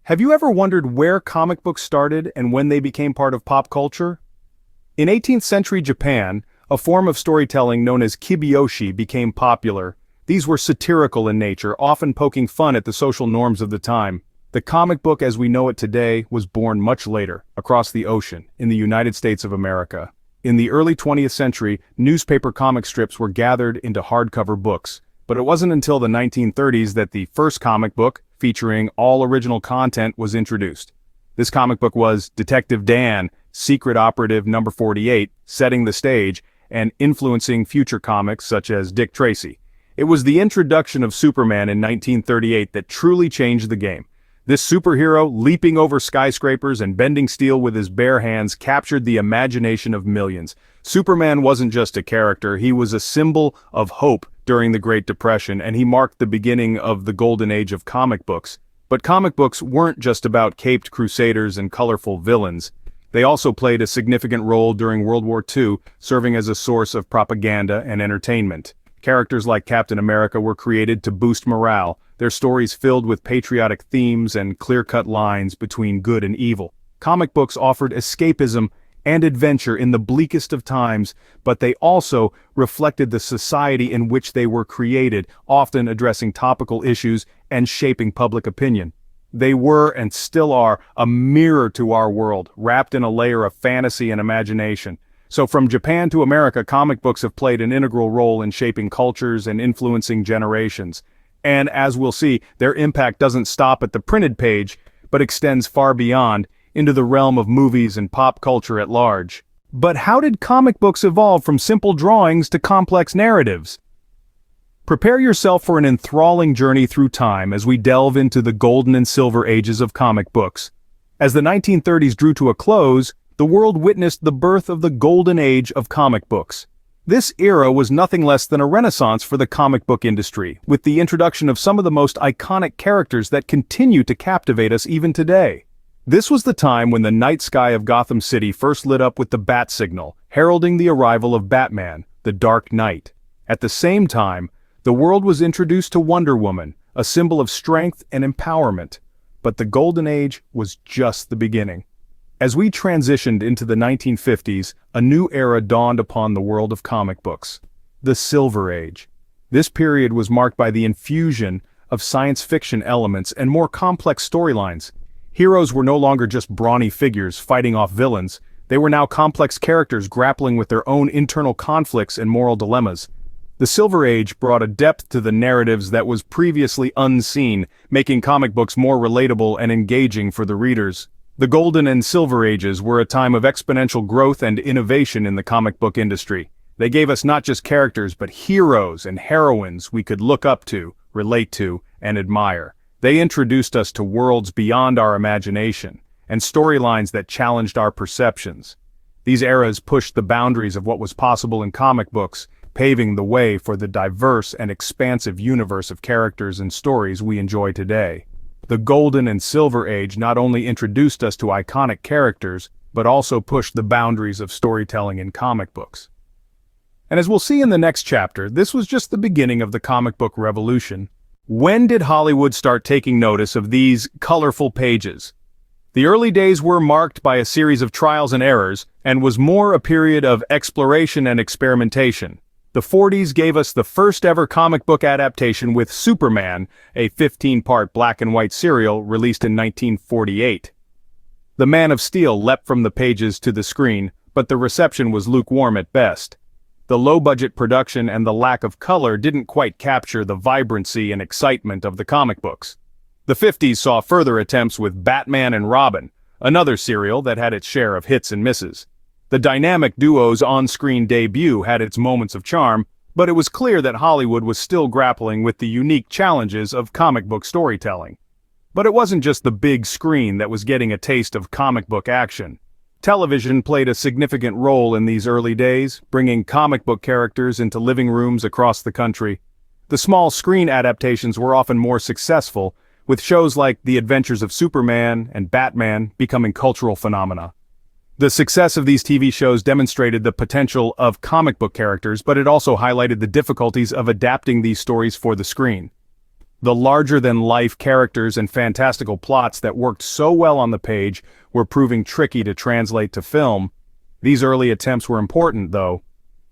Have you ever wondered where comic books started and when they became part of pop culture? In 18th century Japan, a form of storytelling known as kibyoushi became popular. These were satirical in nature, often poking fun at the social norms of the time. The comic book as we know it today was born much later, across the ocean, in the United States of America. In the early 20th century, newspaper comic strips were gathered into hardcover books. But it wasn't until the 1930s that the first comic book, featuring all original content, was introduced. This comic book was Detective Dan, Secret Operative Number 48, setting the stage and influencing future comics such as Dick Tracy. It was the introduction of Superman in 1938 that truly changed the game. This superhero, leaping over skyscrapers and bending steel with his bare hands, captured the imagination of millions. Superman wasn't just a character, he was a symbol of hope during the Great Depression, and he marked the beginning of the golden age of comic books. But comic books weren't just about caped crusaders and colorful villains. They also played a significant role during World War II, serving as a source of propaganda and entertainment. Characters like Captain America were created to boost morale, their stories filled with patriotic themes and clear-cut lines between good and evil. Comic books offered escapism and adventure in the bleakest of times, but they also reflected the society in which they were created, often addressing topical issues and shaping public opinion. They were, and still are, a mirror to our world, wrapped in a layer of fantasy and imagination. So from Japan to America, comic books have played an integral role in shaping cultures and influencing generations. And as we'll see, their impact doesn't stop at the printed page, but extends far beyond, into the realm of movies and pop culture at large. But how did comic books evolve from simple drawings to complex narratives? Prepare yourself for an enthralling journey through time as we delve into the golden and silver ages of comic books. As the 1930s drew to a close, the world witnessed the birth of the golden age of comic books. This era was nothing less than a renaissance for the comic book industry, with the introduction of some of the most iconic characters that continue to captivate us even today. This was the time when the night sky of Gotham City first lit up with the bat signal, heralding the arrival of Batman, the Dark Knight. At the same time, the world was introduced to Wonder Woman, a symbol of strength and empowerment. But the Golden Age was just the beginning. As we transitioned into the 1950s, a new era dawned upon the world of comic books. The Silver Age. This period was marked by the infusion of science fiction elements and more complex storylines. Heroes were no longer just brawny figures fighting off villains. They were now complex characters grappling with their own internal conflicts and moral dilemmas. The Silver Age brought a depth to the narratives that was previously unseen, making comic books more relatable and engaging for the readers. The Golden and Silver Ages were a time of exponential growth and innovation in the comic book industry. They gave us not just characters but heroes and heroines we could look up to, relate to, and admire. They introduced us to worlds beyond our imagination, and storylines that challenged our perceptions. These eras pushed the boundaries of what was possible in comic books, paving the way for the diverse and expansive universe of characters and stories we enjoy today. The Golden and Silver Age not only introduced us to iconic characters, but also pushed the boundaries of storytelling in comic books. And as we'll see in the next chapter, this was just the beginning of the comic book revolution. When did Hollywood start taking notice of these colorful pages? The early days were marked by a series of trials and errors, and was more a period of exploration and experimentation. The 40s gave us the first ever comic book adaptation with Superman, a 15-part black and white serial released in 1948. The Man of Steel leapt from the pages to the screen, but the reception was lukewarm at best. The low-budget production and the lack of color didn't quite capture the vibrancy and excitement of the comic books. The 50s saw further attempts with Batman and Robin, another serial that had its share of hits and misses. The dynamic duo's on-screen debut had its moments of charm, but it was clear that Hollywood was still grappling with the unique challenges of comic book storytelling. But it wasn't just the big screen that was getting a taste of comic book action. Television played a significant role in these early days, bringing comic book characters into living rooms across the country. The small screen adaptations were often more successful, with shows like The Adventures of Superman and Batman becoming cultural phenomena. The success of these TV shows demonstrated the potential of comic book characters, but it also highlighted the difficulties of adapting these stories for the screen. The larger-than-life characters and fantastical plots that worked so well on the page were proving tricky to translate to film. These early attempts were important, though.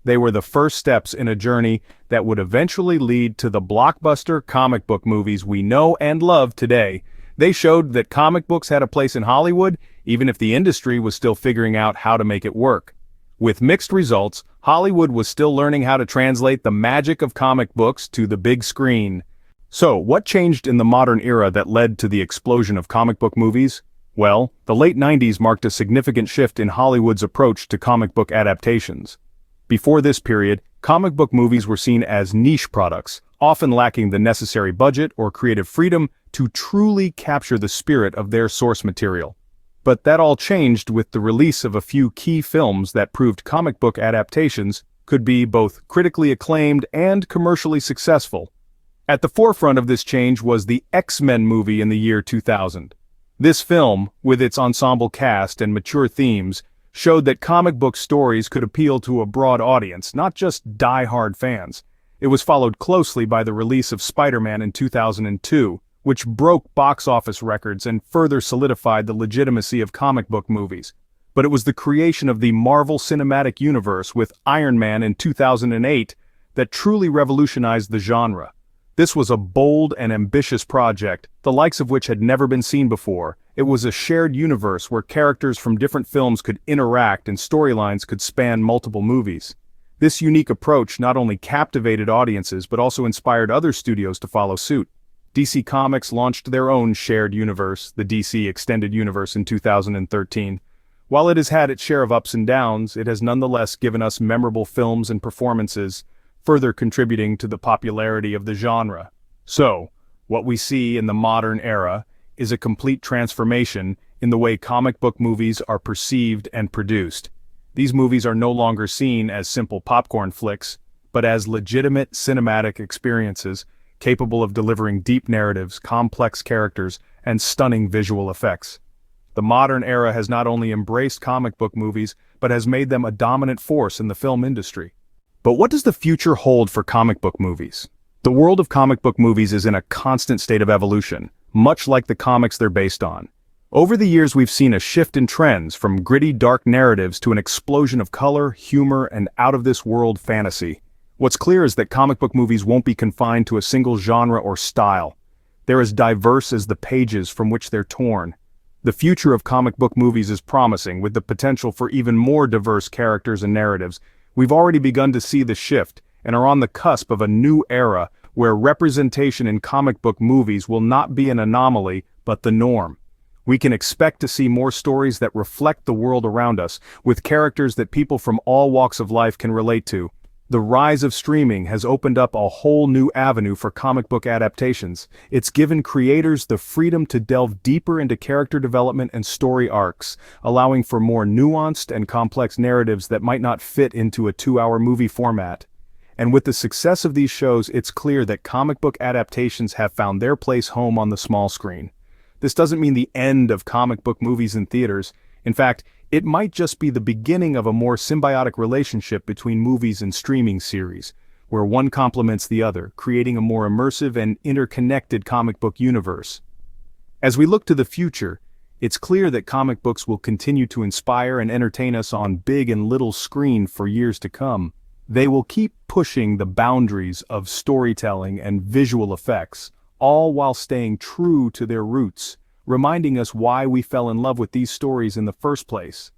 They were the first steps in a journey that would eventually lead to the blockbuster comic book movies we know and love today. They showed that comic books had a place in Hollywood, even if the industry was still figuring out how to make it work. With mixed results, Hollywood was still learning how to translate the magic of comic books to the big screen. So, what changed in the modern era that led to the explosion of comic book movies? Well, the late 90s marked a significant shift in Hollywood's approach to comic book adaptations. Before this period, comic book movies were seen as niche products, often lacking the necessary budget or creative freedom to truly capture the spirit of their source material. But that all changed with the release of a few key films that proved comic book adaptations could be both critically acclaimed and commercially successful. At the forefront of this change was the X-Men movie in the year 2000. This film, with its ensemble cast and mature themes, showed that comic book stories could appeal to a broad audience, not just die-hard fans. It was followed closely by the release of Spider-Man in 2002, which broke box office records and further solidified the legitimacy of comic book movies. But it was the creation of the Marvel Cinematic Universe with Iron Man in 2008 that truly revolutionized the genre. This was a bold and ambitious project, the likes of which had never been seen before. It was a shared universe where characters from different films could interact and storylines could span multiple movies. This unique approach not only captivated audiences but also inspired other studios to follow suit. DC Comics launched their own shared universe, the DC Extended Universe, in 2013. While it has had its share of ups and downs, it has nonetheless given us memorable films and performances, further contributing to the popularity of the genre. So, what we see in the modern era is a complete transformation in the way comic book movies are perceived and produced. These movies are no longer seen as simple popcorn flicks, but as legitimate cinematic experiences capable of delivering deep narratives, complex characters, and stunning visual effects. The modern era has not only embraced comic book movies, but has made them a dominant force in the film industry. But what does the future hold for comic book movies? The world of comic book movies is in a constant state of evolution, much like the comics they're based on. Over the years, we've seen a shift in trends from gritty, dark narratives to an explosion of color, humor, and out-of-this-world fantasy. What's clear is that comic book movies won't be confined to a single genre or style. They're as diverse as the pages from which they're torn. The future of comic book movies is promising, with the potential for even more diverse characters and narratives. We've already begun to see the shift, and are on the cusp of a new era where representation in comic book movies will not be an anomaly, but the norm. We can expect to see more stories that reflect the world around us, with characters that people from all walks of life can relate to. The rise of streaming has opened up a whole new avenue for comic book adaptations. It's given creators the freedom to delve deeper into character development and story arcs, allowing for more nuanced and complex narratives that might not fit into a 2-hour movie format. And with the success of these shows, it's clear that comic book adaptations have found their place home on the small screen. This doesn't mean the end of comic book movies in theaters. In fact, it might just be the beginning of a more symbiotic relationship between movies and streaming series, where one complements the other, creating a more immersive and interconnected comic book universe. As we look to the future, it's clear that comic books will continue to inspire and entertain us on big and little screen for years to come. They will keep pushing the boundaries of storytelling and visual effects, all while staying true to their roots, reminding us why we fell in love with these stories in the first place.